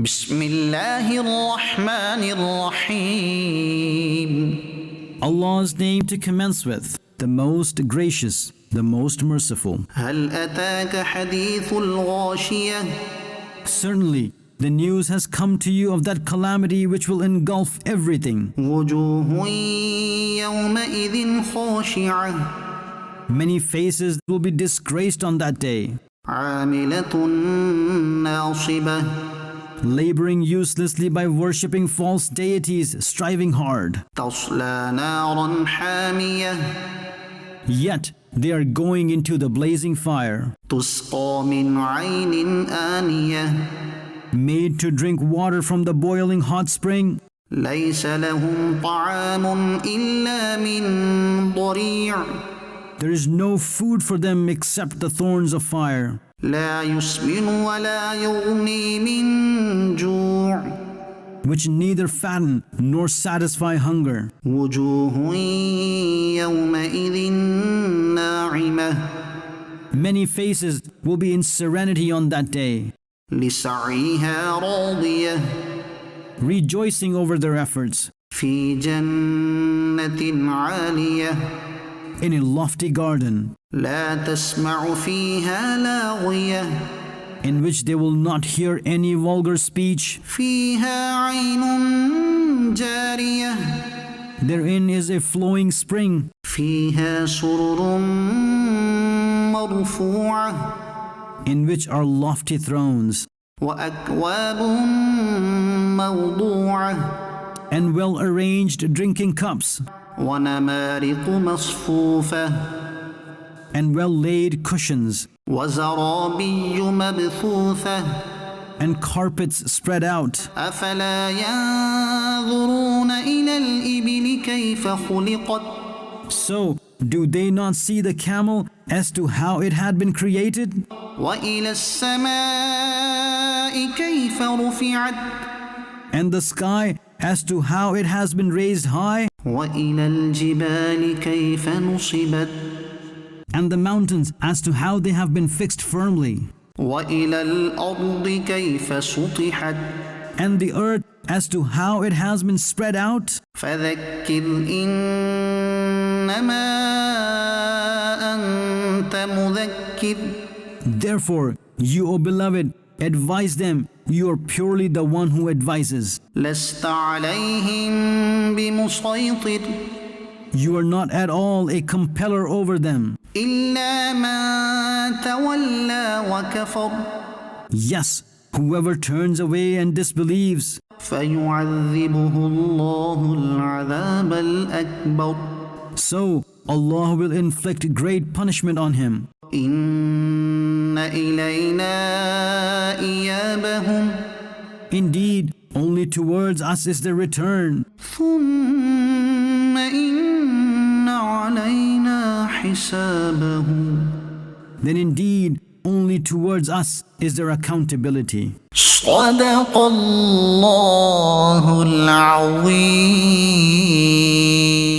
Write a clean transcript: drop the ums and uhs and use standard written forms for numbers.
بسم الله الرحمن الرحيم. Allah's name to commence with, the most gracious, the most merciful. هل أتاك حديث الغاشية. Certainly, the news has come to you of that calamity which will engulf everything. وجوه يومئذ خاشعة. Many faces will be disgraced on that day, عاملة ناصبة. laboring uselessly by worshipping false deities, striving hard. تصلى نارا حامية. Yet they are going into the blazing fire, تسقى من عين آنية. made to drink water from the boiling hot spring. ليس لهم طعام إلا من ضريع. There is no food for them except the thorns of fire, لا يسمن ولا يغني من جوع. which neither fatten nor satisfy hunger. وجوه يومئذ ناعمة. Many faces will be in serenity on that day, لسعيها راضية. rejoicing over their efforts, في جنة عالية. in a lofty garden, لا تسمع فيها لاغية. in which they will not hear any vulgar speech. فيها عين جارية. Therein is a flowing spring, فيها سرر مرفوعة. in which are lofty thrones, وأكواب موضوعة. and well-arranged drinking cups, ونمارق مصفوفة. and well-laid cushions, وزرابي مبثوثة. and carpets spread out. أفلا ينظرون إلى الإبل كيف خلقت. So, do they not see the camel as to how it had been created? وإلى السماء كيف رفعت. And the sky as to how it has been raised high? وإلى الجبال كيف نصبت. And the mountains as to how they have been fixed firmly? وإلى الأرض كيف سطحت. And the earth as to how it has been spread out? فذكر إنما أنت مذكر. Therefore, you, O beloved, advise them. You are purely the one who advises. لست عليهم بمسيطر. You are not at all a compeller over them. إلا من تولى وكفر. Yes, whoever turns away and disbelieves, فيعذبه الله العذاب الأكبر. so Allah will inflict great punishment on him. إن إلينا إيابهم. Indeed, only towards us is the return. ثم إن علينا حسابهم. Then indeed, only towards us is their accountability. صدق الله العظيم.